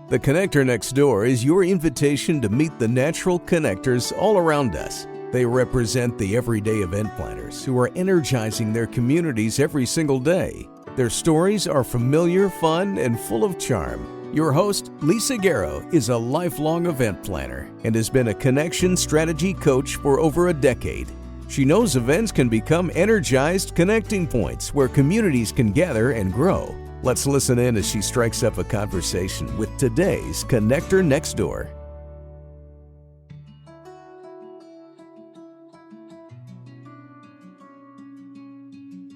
The Connector Next Door is your invitation to meet the natural connectors all around us. They represent the everyday event planners who are energizing their communities every single day. Their stories are familiar, fun, and full of charm. Your host, Lisa Garrow, is a lifelong event planner and has been a connection strategy coach for over a decade. She knows events can become energized connecting points where communities can gather and grow. Let's listen in as she strikes up a conversation with today's Connector Next Door.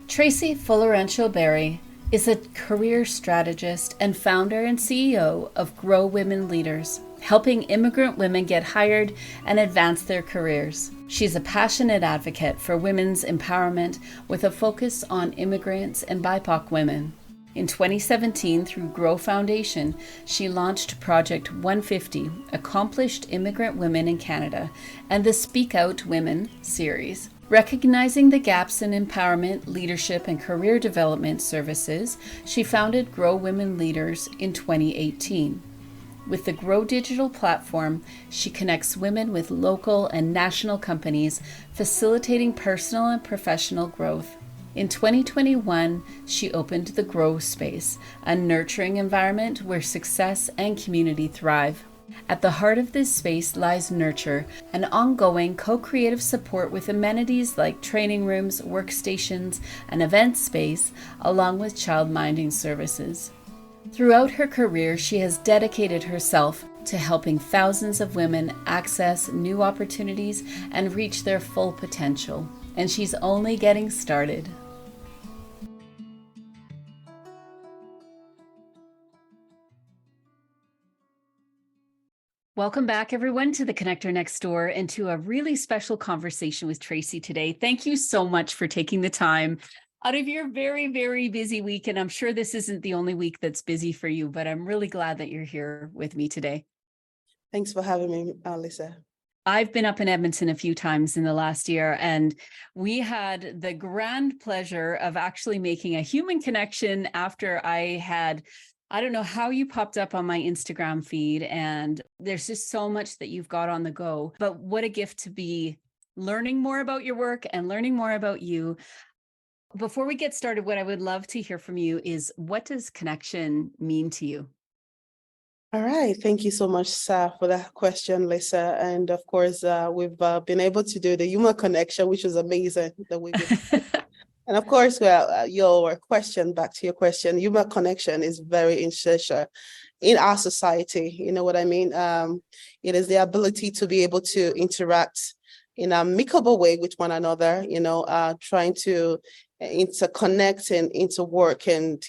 Tracy Folorunsho-Barry is a career strategist and founder and CEO of Grow Women Leaders, helping immigrant women get hired and advance their careers. She's a passionate advocate for women's empowerment with a focus on immigrants and BIPOC women. In 2017, through Grow Foundation, she launched Project 150, Accomplished Immigrant Women in Canada, and the Speak Out Women series. Recognizing the gaps in empowerment, leadership, and career development services, she founded Grow Women Leaders in 2018. With the Grow digital platform, she connects women with local and national companies, facilitating personal and professional growth. In 2021, she opened the Grow Space, a nurturing environment where success and community thrive. At the heart of this space lies Nurture, an ongoing co-creative support with amenities like training rooms, workstations, and event space, along with childminding services. Throughout her career, she has dedicated herself to helping thousands of women access new opportunities and reach their full potential. And she's only getting started. Welcome back, everyone, to the Connector Next Door and to a really special conversation with Tracy today. Thank you so much for taking the time out of your very, very busy week. And I'm sure this isn't the only week that's busy for you, but I'm really glad that you're here with me today. Thanks for having me, Lisa. I've been up in Edmonton a few times in the last year, and we had the grand pleasure of actually making a human connection after I don't know how you popped up on my Instagram feed, and there's just so much that you've got on the go. But what a gift to be learning more about your work and learning more about you. Before we get started, what I would love to hear from you is, what does connection mean to you? All right. Thank you so much, for that question, Lisa. And of course, we've been able to do the human connection, which is amazing that we did. And of course, your question, back to your question, human connection is very essential in our society. You know what I mean? It is the ability to be able to interact in an amicable way with one another, trying to interconnect and interwork and,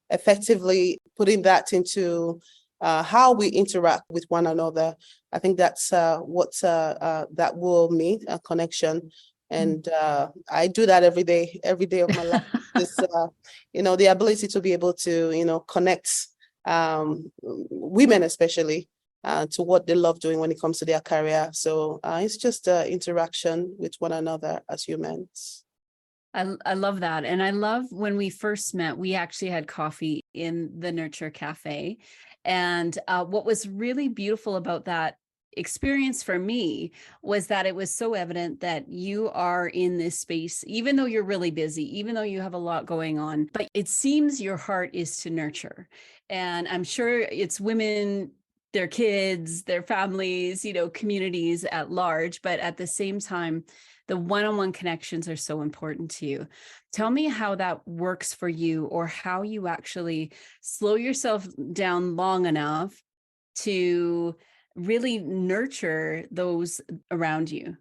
effectively putting that into how we interact with one another. I think that's what that will mean, a connection. And I do that every day of my life. This, the ability to be able to, connect women, especially to what they love doing when it comes to their career. So it's just interaction with one another as humans. I love that. And I love when we first met, we actually had coffee in the Nurture Cafe. And what was really beautiful about that experience for me was that it was so evident that you are in this space, even though you're really busy, even though you have a lot going on, but it seems your heart is to nurture. And I'm sure it's women, their kids, their families, communities at large, but at the same time, the one-on-one connections are so important to you. Tell me how that works for you, or how you actually slow yourself down long enough to really nurture those around you.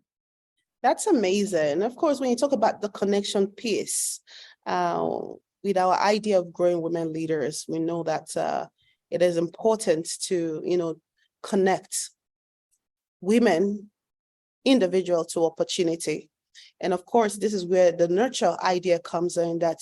That's amazing. Of course, when you talk about the connection piece, with our idea of growing women leaders, we know that it is important to, connect women, individual to opportunity. And of course, this is where the nurture idea comes in, that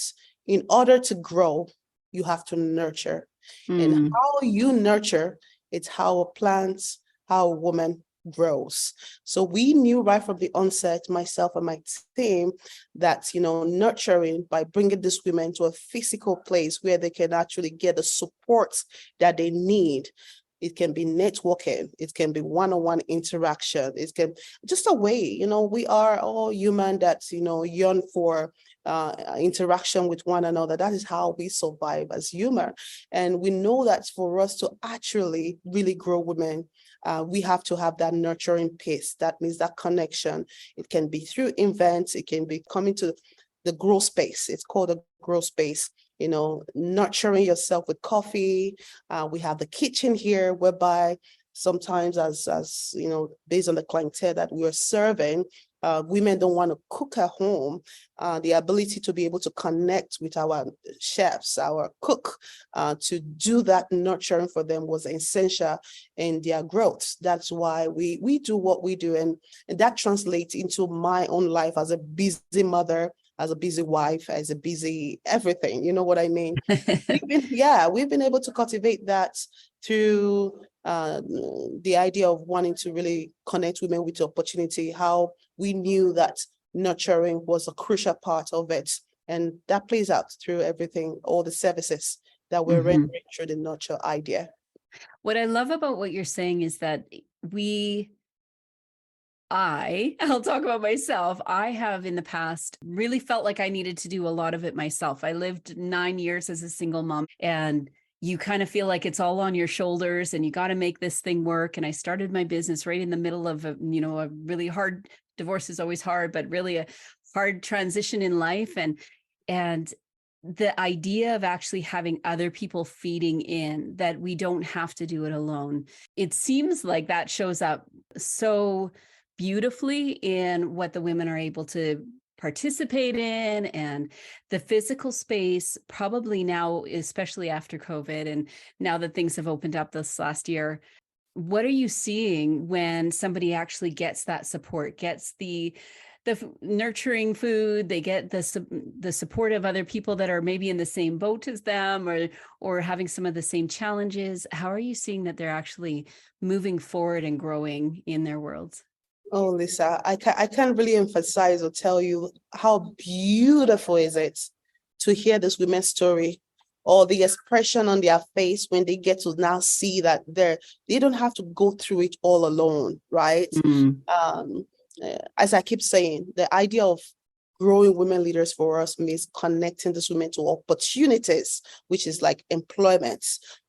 in order to grow, you have to nurture. And how you nurture, it's how a plant, how a woman grows. So we knew right from the onset, myself and my team, that, nurturing by bringing these women to a physical place where they can actually get the support that they need It can be networking. It can be one-on-one interaction. It can just a way, we are all human that, yearn for interaction with one another. That is how we survive as human. And we know that for us to actually really grow women, we have to have that nurturing piece. That means that connection. It can be through events. It can be coming to the grow space. It's called a grow space. Nurturing yourself with coffee. We have the kitchen here, whereby sometimes as based on the clientele that we are serving, women don't want to cook at home. The ability to be able to connect with our chefs, our cook, to do that nurturing for them was essential in their growth. That's why we do what we do. And that translates into my own life as a busy mother, as a busy wife, as a busy everything. You know what I mean? We've been able to cultivate that through the idea of wanting to really connect women with the opportunity, how we knew that nurturing was a crucial part of it. And that plays out through everything, all the services that we're rendering through the nurture idea. What I love about what you're saying is that I'll talk about myself. I have in the past really felt like I needed to do a lot of it myself. I lived 9 years as a single mom, and you kind of feel like it's all on your shoulders and you got to make this thing work. And I started my business right in the middle of a really hard, divorce is always hard, but really a hard transition in life. And the idea of actually having other people feeding in, that we don't have to do it alone. It seems like that shows up so beautifully in what the women are able to participate in, and the physical space probably now, especially after COVID and now that things have opened up this last year. What are you seeing when somebody actually gets that support, gets the nurturing food, they get the support of other people that are maybe in the same boat as them, or having some of the same challenges? How are you seeing that they're actually moving forward and growing in their worlds? Oh, Lisa, I can't really emphasize or tell you how beautiful is it to hear this women's story, or the expression on their face when they get to now see that they don't have to go through it all alone, right? As I keep saying, the idea of growing women leaders for us means connecting these women to opportunities, which is like employment.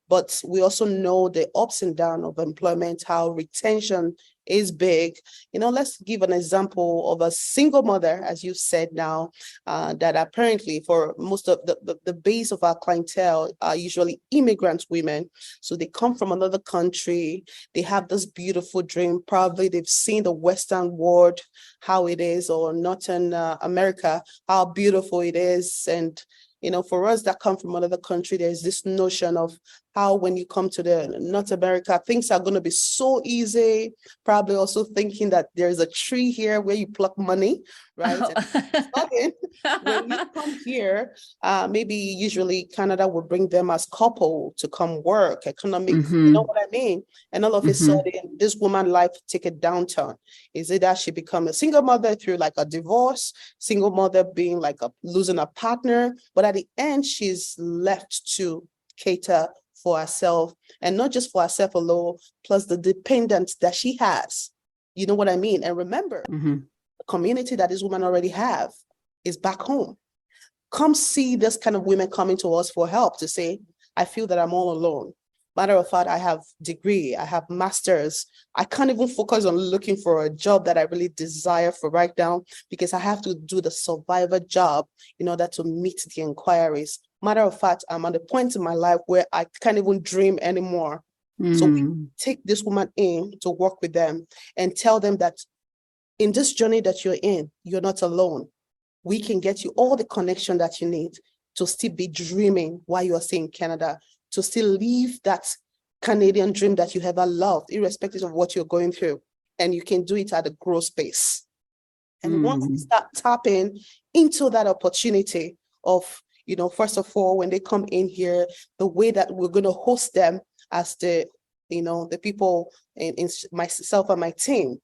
But we also know the ups and downs of employment, how retention is big. Let's give an example of a single mother, as you said now, that apparently for most of the base of our clientele are usually immigrant women. So they come from another country. They have this beautiful dream. Probably they've seen the Western world, how it is, or Northern America, how beautiful it is. And for us that come from another country, there's this notion of how when you come to the North America, things are going to be so easy. Probably also thinking that there's a tree here where you pluck money, right? And when you come here, maybe usually Canada will bring them as couple to come work, economic, you know what I mean? And all of a sudden, this woman life take a downturn. Is it that she become a single mother through like a divorce, single mother being like losing a partner, but at the end, she's left to cater for herself, and not just for herself alone, plus the dependents that she has. You know what I mean? And remember, the community that this woman already have is back home. Come see this kind of women coming to us for help, to say, I feel that I'm all alone. Matter of fact, I have degree, I have masters. I can't even focus on looking for a job that I really desire for right now, because I have to do the survivor job in order to meet the inquiries. Matter of fact, I'm at the point in my life where I can't even dream anymore. So we take this woman in to work with them and tell them that in this journey that you're in, you're not alone. We can get you all the connection that you need to still be dreaming while you are staying in Canada, to still live that Canadian dream that you ever loved, irrespective of what you're going through. And you can do it at a growth space. And once you start tapping into that opportunity of, first of all, when they come in here, the way that we're going to host them as the the people in myself and my team,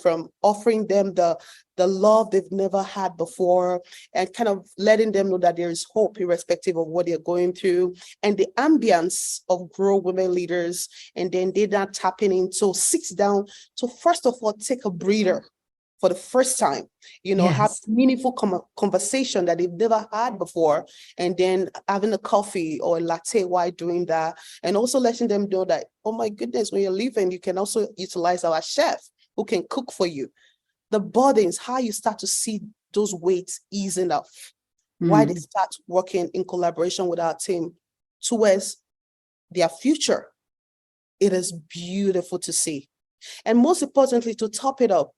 from offering them the love they've never had before, and kind of letting them know that there is hope irrespective of what they're going through, and the ambience of Grow Women Leaders. And then they're not tapping into, sit down to first of all take a breather for the first time, have Yes. meaningful conversation that they've never had before, and then having a coffee or a latte while doing that, and also letting them know that, oh my goodness, when you're leaving, you can also utilize our chef who can cook for you. The burdens, how you start to see those weights easing off, why they start working in collaboration with our team towards their future. It is beautiful to see. And most importantly, to top it up,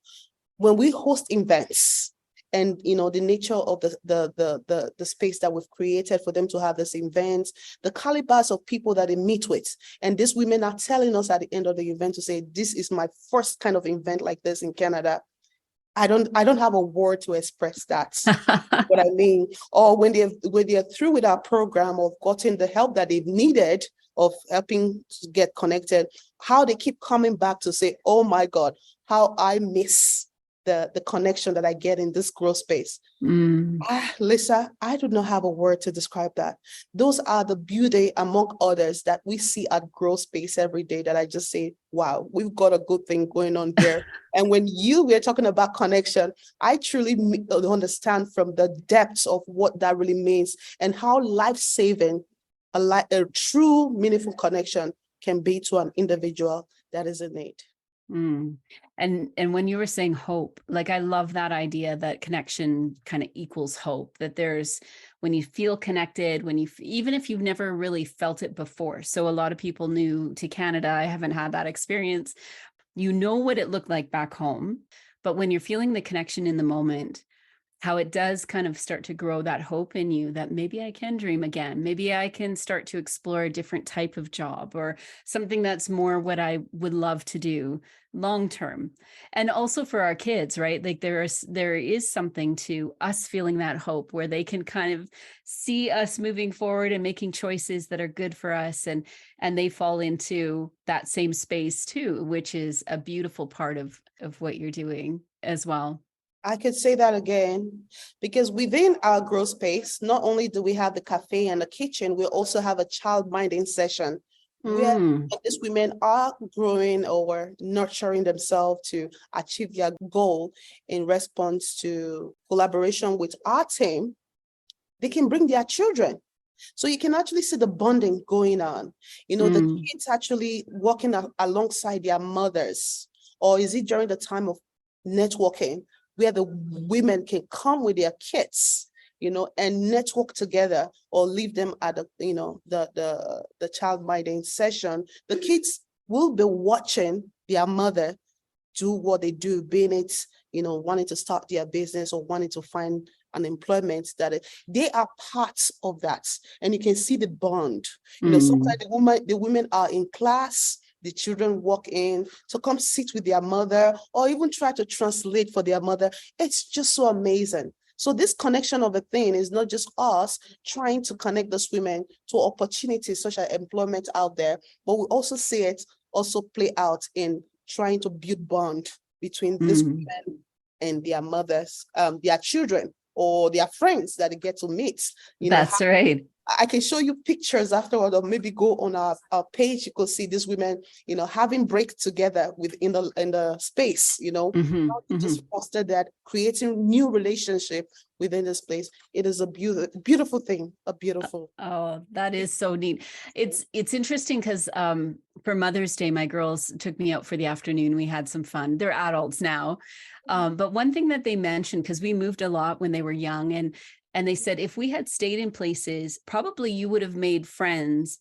when we host events and the nature of the space that we've created for them to have this events, the calibers of people that they meet with, and these women are telling us at the end of the event to say, this is my first kind of event like this in Canada. I don't have a word to express that. What I mean, or when they're through with our program of gotten the help that they've needed of helping to get connected, how they keep coming back to say, oh my God, how I miss the connection that I get in this growth space. Lisa, I do not have a word to describe that. Those are the beauty among others that we see at growth space every day, that I just say, wow, we've got a good thing going on here. And when we're talking about connection, I truly understand from the depths of what that really means and how life-saving a true meaningful connection can be to an individual that is in need. And when you were saying hope, like, I love that idea that connection kind of equals hope, that there's, when you feel connected, even if you've never really felt it before. So a lot of people new to Canada, I haven't had that experience. What it looked like back home, but when you're feeling the connection in the moment, how it does kind of start to grow that hope in you that maybe I can dream again. Maybe I can start to explore a different type of job or something that's more what I would love to do long term. And also for our kids, right? Like there is something to us feeling that hope where they can kind of see us moving forward and making choices that are good for us, and they fall into that same space too, which is a beautiful part of what you're doing as well. I could say that again, because within our growth space, not only do we have the cafe and the kitchen, we also have a childminding session where these women are growing or nurturing themselves to achieve their goal in response to collaboration with our team. They can bring their children. So you can actually see the bonding going on. The kids actually walking alongside their mothers, or is it during the time of networking, where the women can come with their kids, and network together, or leave them at the childminding session. The kids will be watching their mother do what they do, being it, wanting to start their business or wanting to find an employment, that they are parts of that. And you can see the bond. Sometimes the women are in class, the children walk in to come sit with their mother, or even try to translate for their mother. It's just so amazing. So this connection of a thing is not just us trying to connect those women to opportunities such as employment out there, but we also see it also play out in trying to build bond between these women and their mothers, their children, or their friends that they get to meet. That's right. I can show you pictures afterward, or maybe go on our page. You could see these women, having break together in the space, just foster that, creating new relationship within this place. It is a beautiful thing, a beautiful. Oh, that is so neat. It's interesting because for Mother's Day, my girls took me out for the afternoon. We had some fun. They're adults now. But one thing that they mentioned, because we moved a lot when they were young, and they said, if we had stayed in places, probably you would have made friends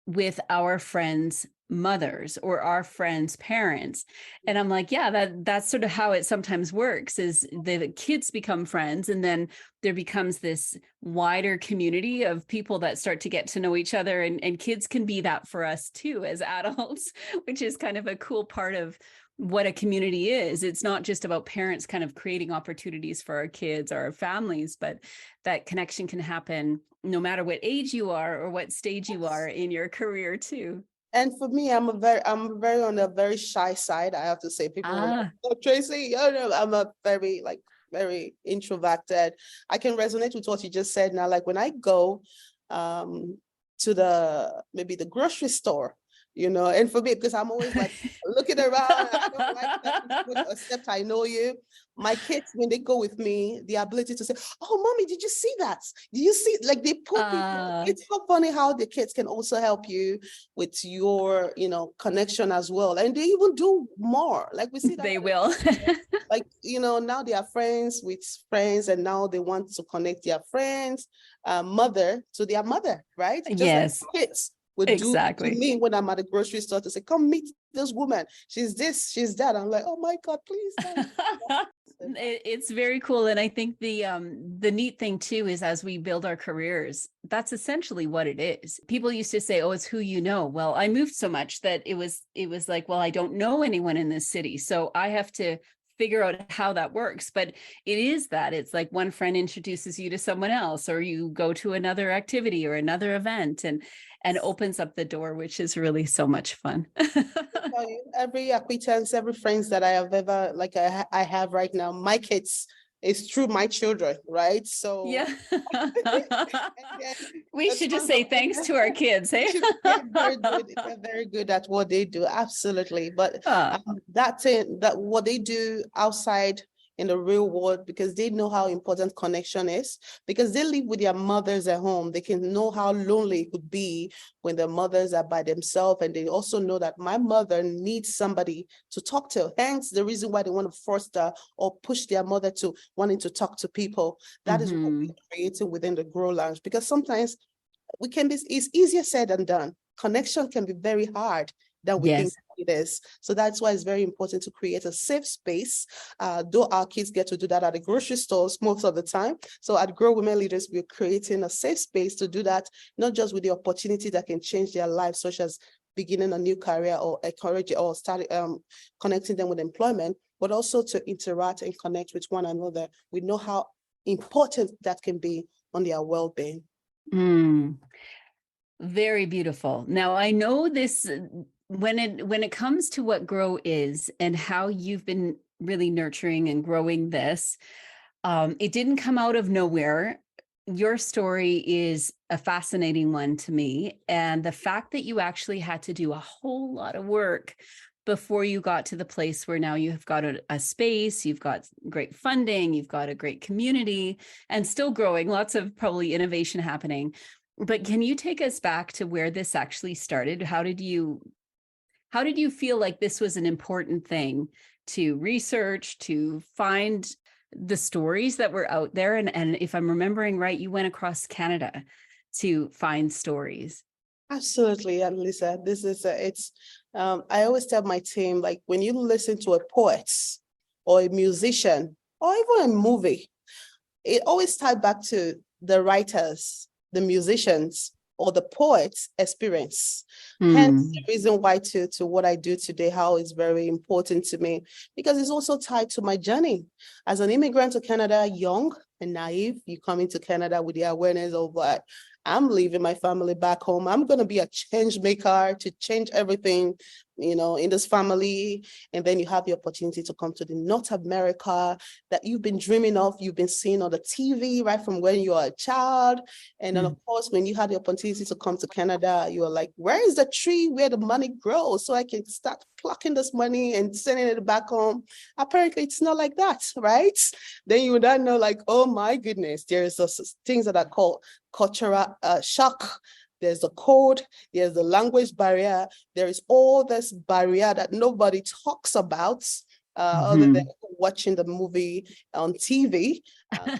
with our friends' mothers or our friends' parents. And I'm like, yeah, that's sort of how it sometimes works, is the kids become friends, and then there becomes this wider community of people that start to get to know each other, and kids can be that for us too as adults, which is kind of a cool part of what a community is. It's not just about parents kind of creating opportunities for our kids or our families, but that connection can happen no matter what age you are or what stage you are in your career too. And for me, I'm very on the very shy side. I have to say, people will be like, Ah, oh, Tracy, oh, no, I'm a very very introverted. I can resonate with what you just said now. Like when I go um to maybe the grocery store, and for me, because I'm always like looking around, I don't like that too much, except I know you. My kids, when they go with me, the ability to say, "Oh, mommy, did you see that? Did you see?" Like they put people. It's so funny how the kids can also help you with your, connection as well, and they even do more. Like we see that. they will. Like, now they are friends with friends, and now they want to connect their friends, mother to their mother, right? Just like Yes, kids would do to exactly. me when I'm at the grocery store to say, come meet this woman. She's this, she's that. I'm like, oh my God, please don't. It's very cool. And I think the neat thing too is as we build our careers, that's essentially what it is. People used to say, oh, it's who you know. Well, I moved so much that it was like, well, I don't know anyone in this city. So I have to figure out how that works. But it is that it's like one friend introduces you to someone else, or you go to another activity or another event and opens up the door, which is really so much fun. Every acquaintance, every friends that I have ever, like I have right now, my kids is through my children, right? So Yeah. then We the should just tons say of thanks to our kids, hey? they're very good. They're very good at what they do, absolutely. But Ah, that thing, that what they do outside in the real world, because they know how important connection is, because they live with their mothers at home. They can know how lonely it could be when their mothers are by themselves, and they also know that my mother needs somebody to talk to. Hence the reason why they want to foster or push their mother to wanting to talk to people. That is what we're creating within the Grow Lounge, because sometimes it's easier said than done. Connection can be very hard than we think yes. it is. So that's why it's very important to create a safe space. Though our kids get to do that at the grocery stores most of the time. So at Grow Women Leaders, we're creating a safe space to do that, not just with the opportunity that can change their lives, such as beginning a new career or encourage or start connecting them with employment, but also to interact and connect with one another. We know how important that can be on their well-being. Mm, very beautiful. Now I know this when it comes to what Grow is and how you've been really nurturing and growing this, it didn't come out of nowhere. Your story is a fascinating one to me. And the fact that you actually had to do a whole lot of work before you got to the place where now you have got a space, you've got great funding, you've got a great community, and still growing, lots of probably innovation happening. But can you take us back to where this actually started? How did you feel like this was an important thing to research, to find the stories that were out there? And if I'm remembering right, you went across Canada to find stories. Absolutely, and Lisa, this is I always tell my team, like when you listen to a poet or a musician or even a movie, it always ties back to the writers, the musicians, or the poets' experience. Hence the reason why to what I do today, how it's very important to me, because it's also tied to my journey. As an immigrant to Canada, young and naive, you come into Canada with the awareness of what I'm leaving my family back home. I'm going to be a change maker to change everything, in this family. And then you have the opportunity to come to the North America that you've been dreaming of, you've been seeing on the TV right from when you are a child. And then, of course, when you had the opportunity to come to Canada, you were like, where is the tree where the money grows so I can start plucking this money and sending it back home? Apparently, it's not like that, right? Then you would then know, like, oh my goodness, there's things that are called cultural shock. There's the code, there's the language barrier, there is all this barrier that nobody talks about other than watching the movie on TV. That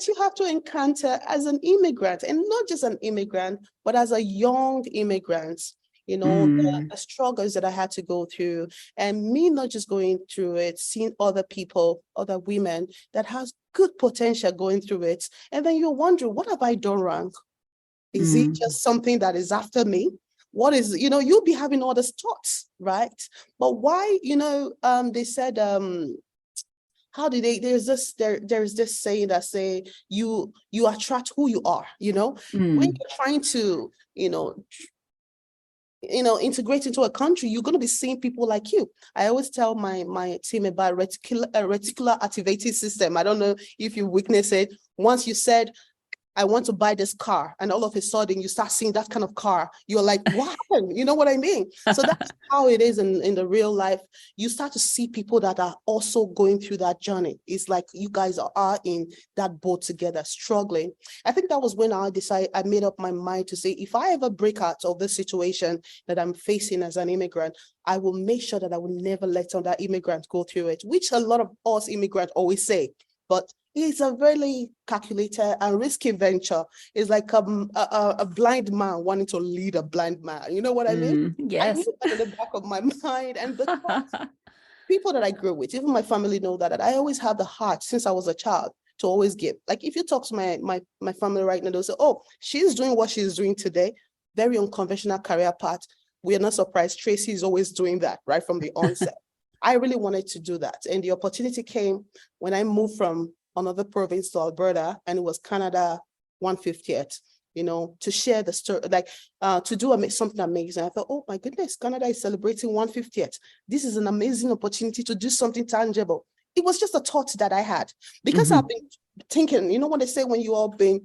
you have to encounter as an immigrant, and not just an immigrant, but as a young immigrant. The struggles that I had to go through, and me not just going through it, seeing other people, other women that has good potential going through it. And then you're wondering, what have I done wrong? Is it just something that is after me? What is, you'll be having all these thoughts, right? But why, they said, how do they, there's this saying that say, you attract who you are, when you're trying to, integrate into a country, you're going to be seeing people like you. I always tell my team about reticular activating system. I don't know if you witness it. Once you said, I want to buy this car, and all of a sudden you start seeing that kind of car, you're like, what happened? You know what I mean? So that's how it is in the real life. You start to see people that are also going through that journey. It's like you guys are in that boat together, struggling. I think that was when I made up my mind to say, if I ever break out of this situation that I'm facing as an immigrant, I will make sure that I will never let another immigrant go through it, which a lot of us immigrants always say. But it's a very calculated and risky venture. It's like a blind man wanting to lead a blind man. You know what I mean? Yes. I knew that in the back of my mind. And because people that I grew with, even my family know that I always have the heart since I was a child to always give. Like if you talk to my family right now, they'll say, oh, she's doing what she's doing today. Very unconventional career path. We are not surprised. Tracy is always doing that right from the onset. I really wanted to do that. And the opportunity came when I moved from another province to Alberta, and it was Canada 150th, to share the story, to do something amazing. I thought, oh my goodness, Canada is celebrating 150th. This is an amazing opportunity to do something tangible. It was just a thought that I had because I've been thinking, what they say when you all been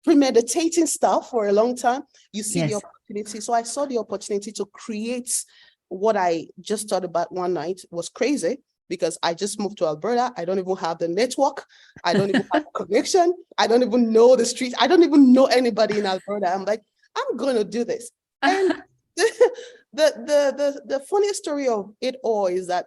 premeditating stuff for a long time, you see the opportunity. So I saw the opportunity to create what I just thought about one night. Was crazy because I just moved to Alberta. I don't even have the network. I don't even have a connection. I don't even know the streets. I don't even know anybody in Alberta. I'm like, I'm going to do this. And the funniest story of it all is that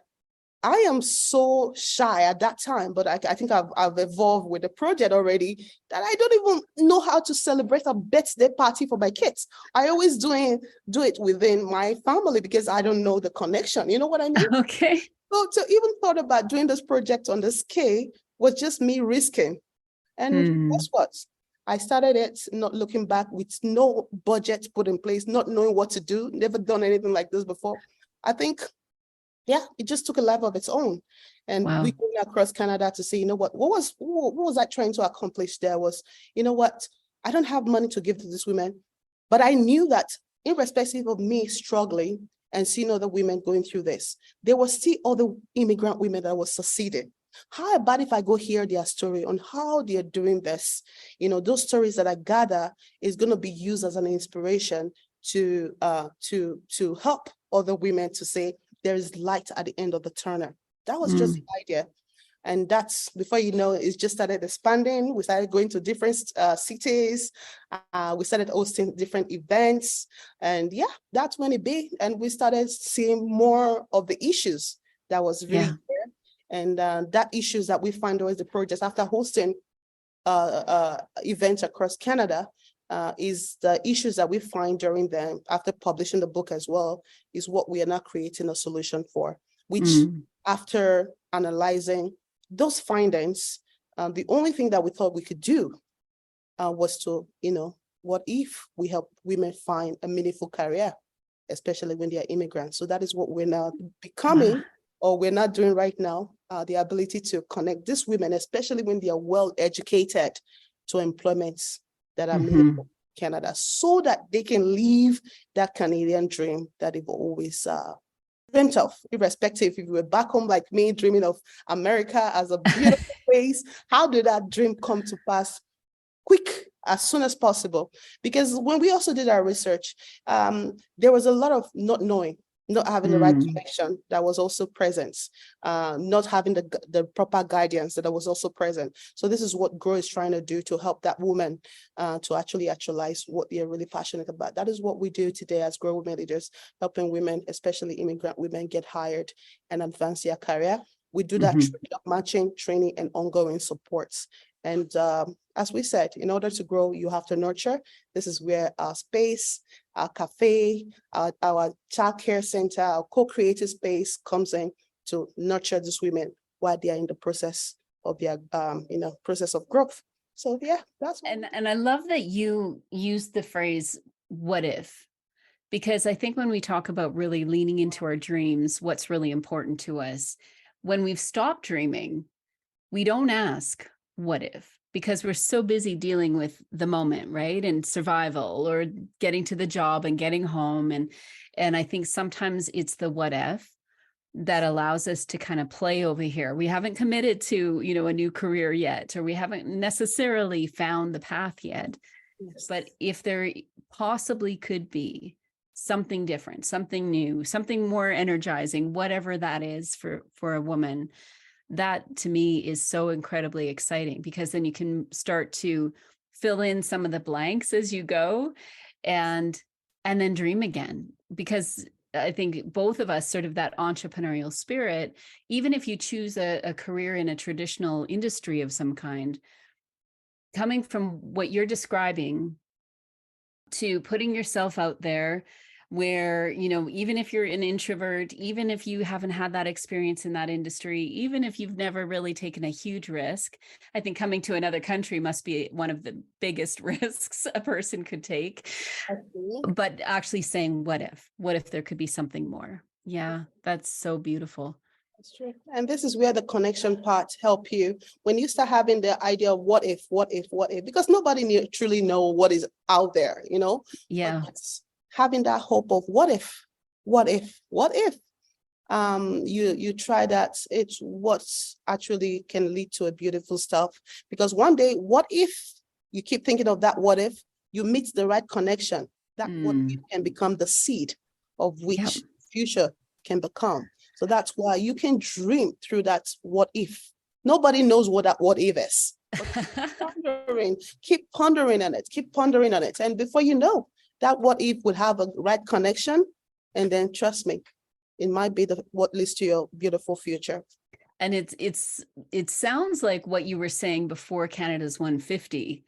I am so shy at that time, but I think I've evolved with the project already that I don't even know how to celebrate a birthday party for my kids. I always do it within my family because I don't know the connection. You know what I mean? Okay. So to even thought about doing this project on the scale was just me risking. And guess what? I started it not looking back with no budget put in place, not knowing what to do, never done anything like this before. I think it just took a life of its own. And we going across Canada to say, what was I trying to accomplish there was, I don't have money to give to these women, but I knew that irrespective of me struggling and seeing other women going through this, there were still other immigrant women that were succeeding. How about if I go hear their story on how they're doing this? Those stories that I gather is going to be used as an inspiration to help other women to say, there is light at the end of the tunnel. That was just the idea. And that's, before you know, it just started expanding. We started going to different cities. We started hosting different events. And that's when it big. And we started seeing more of the issues that was really there. And that issues that we find always the projects after hosting events across Canada, is the issues that we find during them after publishing the book as well, is what we are now creating a solution for, which after analyzing those findings, the only thing that we thought we could do was to, what if we help women find a meaningful career, especially when they are immigrants. So that is what we're now becoming, or we're not doing right now, the ability to connect these women, especially when they are well educated, to employments that are made in Canada, so that they can live that Canadian dream that they've always dreamt of, irrespective if you were back home like me, dreaming of America as a beautiful place. How did that dream come to pass quick, as soon as possible? Because when we also did our research, there was a lot of not knowing, not having the right connection that was also present, not having the proper guidance that was also present. So this is what GROW is trying to do to help that woman to actually actualize what they're really passionate about. That is what we do today as GROW Women Leaders, helping women, especially immigrant women, get hired and advance their career. We do that through matching, training, and ongoing supports. And as we said, in order to grow, you have to nurture. This is where our space, our cafe, our child care center, our co-creative space comes in to nurture these women while they are in the process of their, process of growth. So that's what. And I love that you used the phrase, what if? Because I think when we talk about really leaning into our dreams, what's really important to us, when we've stopped dreaming, we don't ask, what if? because we're so busy dealing with the moment, right? And survival, or getting to the job and getting home. And I think sometimes it's the what if that allows us to kind of play over here. We haven't committed to, a new career yet, or we haven't necessarily found the path yet. Yes. But if there possibly could be something different, something new, something more energizing, whatever that is for a woman, that to me is so incredibly exciting, because then you can start to fill in some of the blanks as you go, and then dream again. Because I think both of us, sort of that entrepreneurial spirit, even if you choose a career in a traditional industry of some kind, coming from what you're describing to putting yourself out there, where, even if you're an introvert, even if you haven't had that experience in that industry, even if you've never really taken a huge risk, I think coming to another country must be one of the biggest risks a person could take. But actually saying, what if there could be something more? Yeah, that's so beautiful. That's true. And this is where the connection part help you. When you start having the idea of what if, because nobody truly know what is out there, Yeah. But having that hope of what if, you try that, it's what actually can lead to a beautiful stuff. Because one day, what if you keep thinking of that, what if you meet the right connection, that what if can become the seed of which future can become. So that's why you can dream through that what if. Nobody knows what that what if is. Keep pondering on it. And before you know, that what if would have a right connection. And then trust me, it might be what leads to your beautiful future. And it sounds like what you were saying before Canada's 150,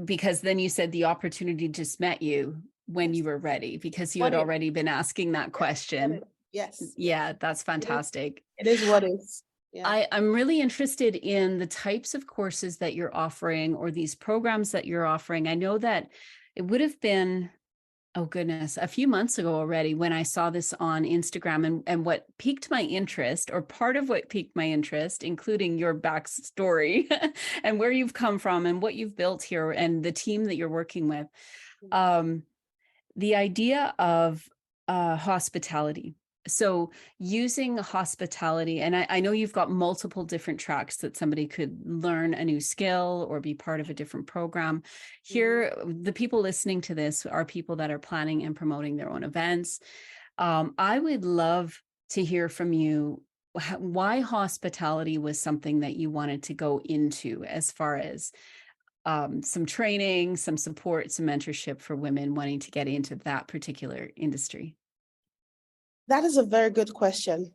because then you said the opportunity just met you when you were ready, because you had already been asking that question. Yes. Yeah, that's fantastic. It is what is. Yeah. I'm really interested in the types of courses that you're offering, or these programs that you're offering. I know that it would have been, oh goodness, a few months ago already when I saw this on Instagram, and what piqued my interest, or part of what piqued my interest, including your backstory and where you've come from and what you've built here and the team that you're working with. The idea of hospitality. So using hospitality, and I know you've got multiple different tracks that somebody could learn a new skill or be part of a different program. Here, the people listening to this are people that are planning and promoting their own events. I would love to hear from you why hospitality was something that you wanted to go into, as far as some training, some support, some mentorship for women wanting to get into that particular industry. That is a very good question.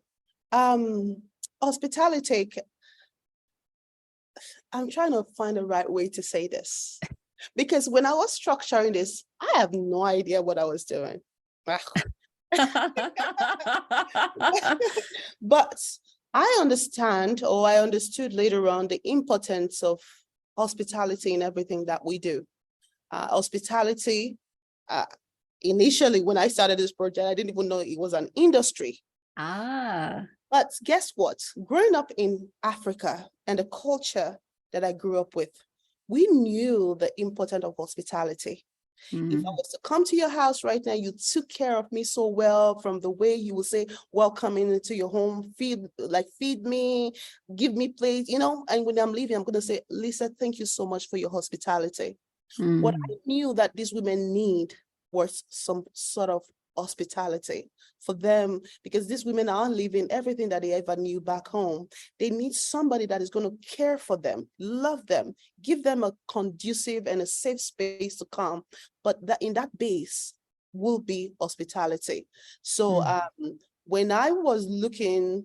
Hospitality, I'm trying to find the right way to say this, because when I was structuring this, I have no idea what I was doing. But I understood later on the importance of hospitality in everything that we do. Hospitality, initially, when I started this project, I didn't even know it was an industry. But guess what? Growing up in Africa and the culture that I grew up with, we knew the importance of hospitality. If I was to come to your house right now, you took care of me so well, from the way you would say, welcome into your home, feed me, give me plates, and when I'm leaving, I'm going to say, Lisa, thank you so much for your hospitality. What I knew that these women need was some sort of hospitality for them, because these women are leaving everything that they ever knew back home. They need somebody that is going to care for them, love them, give them a conducive and a safe space to come. But that in that base will be hospitality. So when I was looking,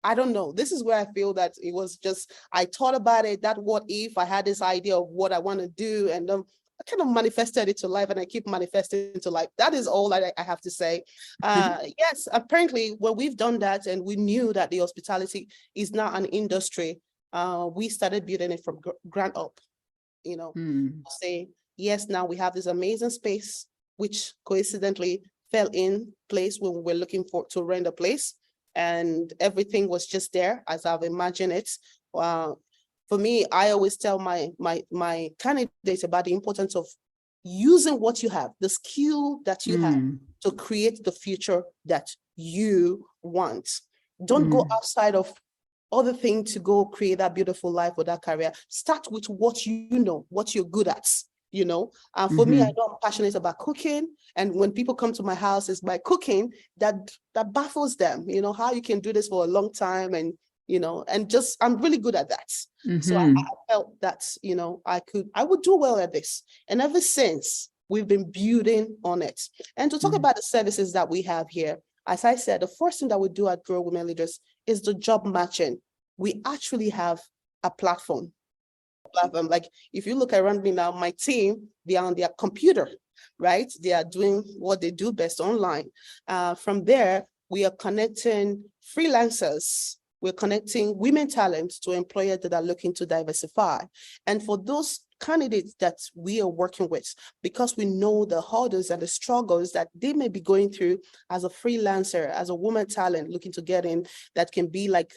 I don't know, this is where I feel that it was just, I thought about it, that what if I had this idea of what I want to do, and I kind of manifested it to life, and I keep manifesting it to life. That is all that I have to say. Yes, apparently, when we've done that and we knew that the hospitality is not an industry, we started building it from ground up, say, yes, now we have this amazing space, which coincidentally fell in place when we were looking to rent a place, and everything was just there as I've imagined it. for me, I always tell my candidates about the importance of using what you have, the skill that you have, to create the future that you want. Don't go outside of other thing to go create that beautiful life or that career. Start with what you know, what you're good at. For me, I know I'm passionate about cooking, and when people come to my house, it's my cooking that baffles them. How you can do this for a long time, and just I'm really good at that. So I felt that I would do well at this, and ever since we've been building on it. And to talk about the services that we have here, as I said, the first thing that we do at Grow Women Leaders is the job matching. We actually have a platform. Like, if you look around me now, my team, they are on their computer, right? They are doing what they do best online. From there, we are connecting freelancers. We're connecting women talents to employers that are looking to diversify. And for those candidates that we are working with, because we know the hurdles and the struggles that they may be going through as a freelancer, as a woman talent looking to get in, that can be like,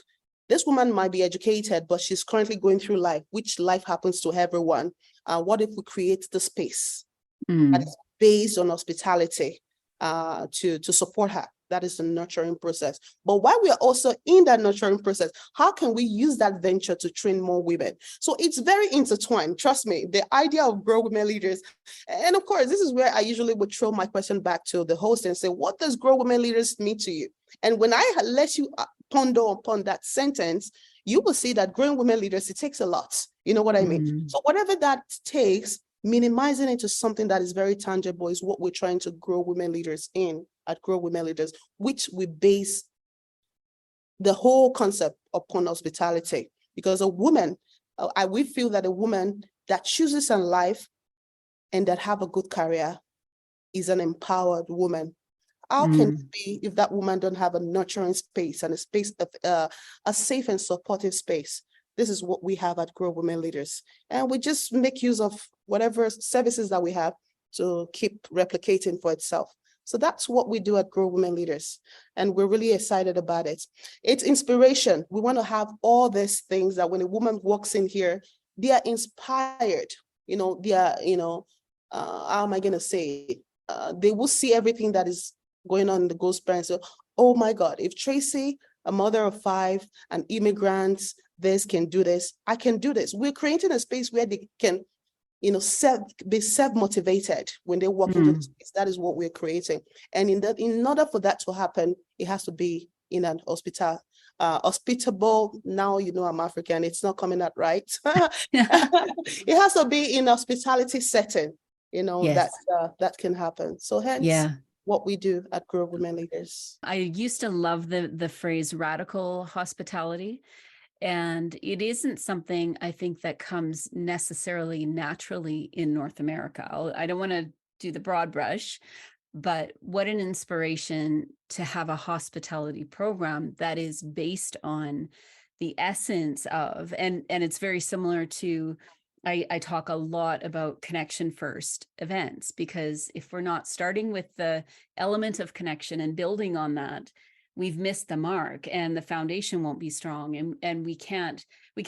this woman might be educated, but she's currently going through life, which life happens to everyone. What if we create the space that is based on hospitality to support her? That is the nurturing process. But while we are also in that nurturing process, how can we use that venture to train more women? So it's very intertwined. Trust me, the idea of Grow Women Leaders. And of course, this is where I usually would throw my question back to the host and say, what does Grow Women Leaders mean to you? And when I let you ponder upon that sentence, you will see that growing women leaders, it takes a lot. You know what I mean? So whatever that takes, minimizing it to something that is very tangible is what we're trying to grow women leaders in at Grow Women Leaders, which we base the whole concept upon hospitality. Because a woman, we feel that a woman that chooses in life and that have a good career is an empowered woman. How can it be if that woman don't have a nurturing space and a space of a safe and supportive space? This is what we have at Grow Women Leaders. And we just make use of whatever services that we have to keep replicating for itself. So that's what we do at Grow Women Leaders. And we're really excited about it. It's inspiration. We want to have all these things that when a woman walks in here, they are inspired. They are, how am I going to say? They will see everything that is going on in the ghost brand. So, oh my God, if Tracy, a mother of 5, an immigrant, this can do this, I can do this. We're creating a space where they can, be self-motivated when they walk into the space. That is what we're creating. And in order for that to happen, it has to be in an hospitable, now I'm African, it's not coming out right. It has to be in hospitality setting, Yes. that can happen. So hence, what we do at Grow Women Leaders. I used to love the phrase radical hospitality. And it isn't something I think that comes necessarily naturally in North America. I don't want to do the broad brush, but what an inspiration to have a hospitality program that is based on the essence of, and it's very similar to, I talk a lot about connection first events, because if we're not starting with the element of connection and building on that, we've missed the mark and the foundation won't be strong. And we can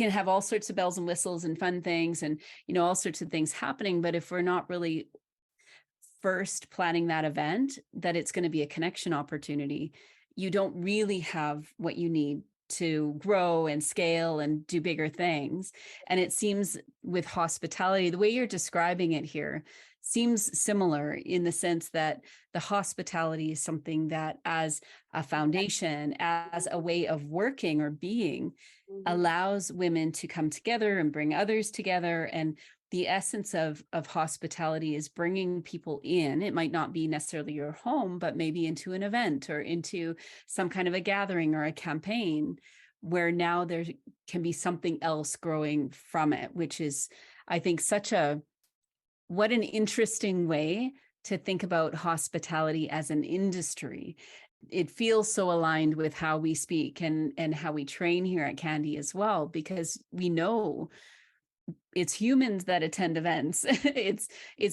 have all sorts of bells and whistles and fun things and, all sorts of things happening. But if we're not really first planning that event, that it's going to be a connection opportunity, you don't really have what you need to grow and scale and do bigger things. And it seems with hospitality, the way you're describing it here seems similar in the sense that the hospitality is something that as a foundation, as a way of working or being, allows women to come together and bring others together. And the essence of hospitality is bringing people in. It might not be necessarily your home, but maybe into an event or into some kind of a gathering or a campaign where now there can be something else growing from it, which is, I think, what an interesting way to think about hospitality as an industry. It feels so aligned with how we speak and how we train here at Candy as well, because we know it's humans that attend events. It's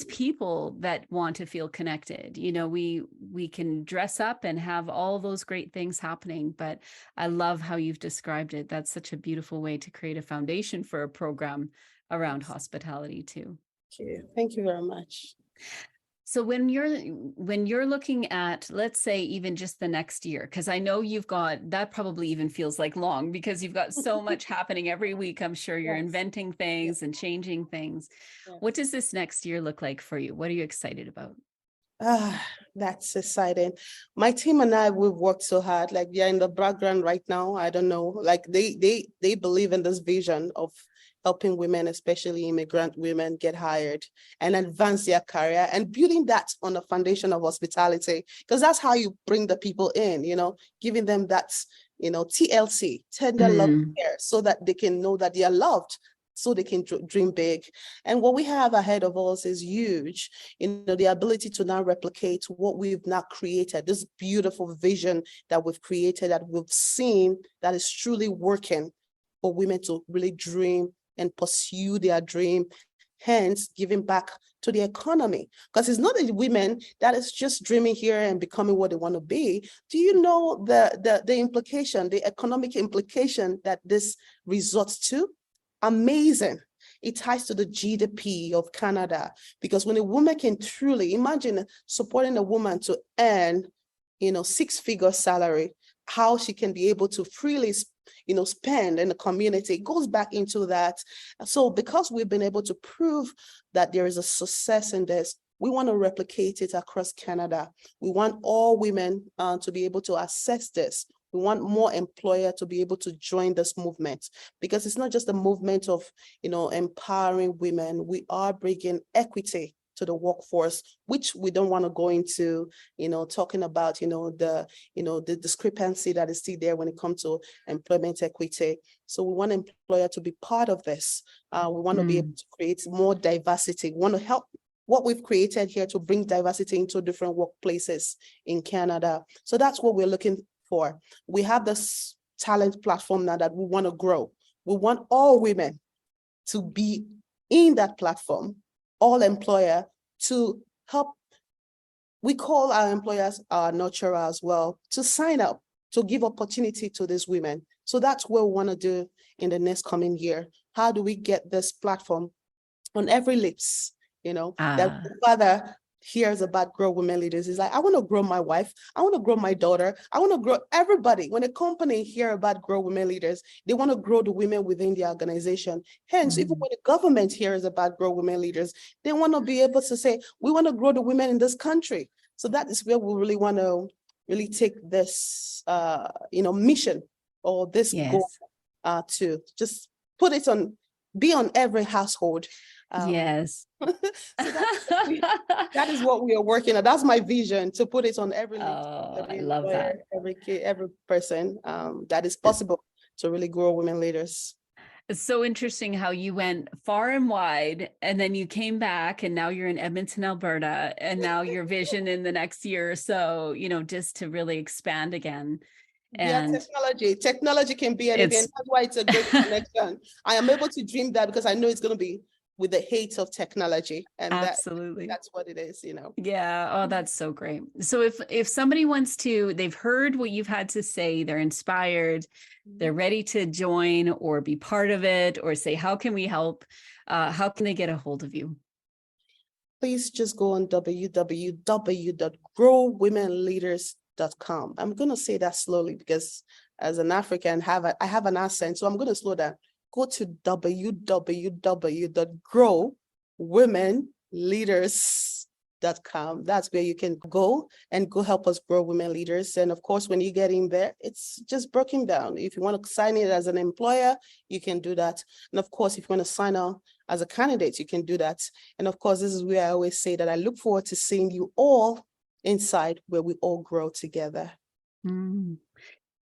people that want to feel connected. We can dress up and have all those great things happening, but I love how you've described it. That's such a beautiful way to create a foundation for a program around hospitality too. Thank you very much. So when you're looking at, let's say, even just the next year, because I know you've got, that probably even feels like long because you've got so much happening every week. I'm sure you're inventing things and changing things. What does this next year look like for you? What are you excited about? That's exciting. My team and I, we've worked so hard. Like, they're in the background right now. I don't know. Like, they believe in this vision of helping women, especially immigrant women, get hired and advance their career, and building that on the foundation of hospitality, because that's how you bring the people in, giving them that, TLC, tender love care, so that they can know that they are loved, so they can dream big. And what we have ahead of us is huge. The ability to now replicate what we've now created, this beautiful vision that we've created, that we've seen, that is truly working for women to really dream and pursue their dream, hence giving back to the economy. Because it's not the women that is just dreaming here and becoming what they want to be. Do you know the implication, the economic implication that this results to? Amazing. It ties to the GDP of Canada, because when a woman can truly imagine supporting a woman to earn, six-figure salary, how she can be able to freely spend in the community, it goes back into that. So because we've been able to prove that there is a success in this, we want to replicate it across Canada. We want all women to be able to access this. We want more employers to be able to join this movement, because it's not just a movement of, empowering women. We are bringing equity to the workforce, which we don't want to go into, talking about, the discrepancy that is still there when it comes to employment equity. So we want employer to be part of this. We want to be able to create more diversity. We want to help what we've created here to bring diversity into different workplaces in Canada. So that's what we're looking for. We have this talent platform now that we want to grow. We want all women to be in that platform, all employer to help. We call our employers our nurturer as well, to sign up, to give opportunity to these women. So that's what we want to do in the next coming year. How do we get this platform on every lips, that the father hears about Grow Women Leaders? He's like, I want to grow my wife. I want to grow my daughter. I want to grow everybody. When a company hear about Grow Women Leaders, they want to grow the women within the organization. Hence, even when the government hears about Grow Women Leaders, they want to be able to say, we want to grow the women in this country. So that is where we really want to take this, mission, or this goal, to just put it on, be on every household. Yes. So that is what we are working on. That's my vision, to put it on every I love that. every kid, every person, that is possible to really grow women leaders. It's so interesting how you went far and wide, and then you came back, and now you're in Edmonton, Alberta, and now your vision in the next year or so, just to really expand again. And technology can be anything. That's why it's a great connection. I am able to dream that because I know it's going to be with the hate of technology, and absolutely, that's what it is, Yeah. Oh, that's so great. So if somebody wants to, they've heard what you've had to say, they're inspired, they're ready to join or be part of it, or say, how can we help? How can they get a hold of you? Please just go on www.growwomenleaders.com. I'm going to say that slowly because as an African, I have an accent, so I'm going to slow down. Go to www.growwomenleaders.com. That's where you can go help us grow women leaders. And of course, when you get in there, it's just broken down. If you want to sign it as an employer, you can do that. And of course, if you want to sign up as a candidate, you can do that. And of course, this is where I always say that I look forward to seeing you all inside, where we all grow together.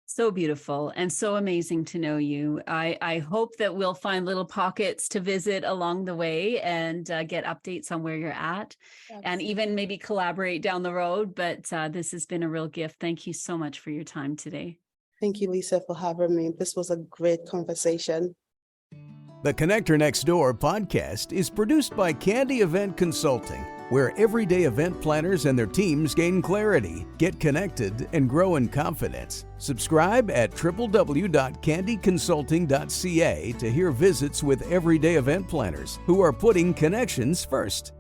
So beautiful and so amazing to know you. I hope that we'll find little pockets to visit along the way and get updates on where you're at. Absolutely. And even maybe collaborate down the road. But this has been a real gift. Thank you so much for your time today. Thank you, Lisa, for having me. This was a great conversation. The Connector Next Door podcast is produced by Candy Event Consulting, where everyday event planners and their teams gain clarity, get connected, and grow in confidence. Subscribe at www.candyconsulting.ca to hear visits with everyday event planners who are putting connections first.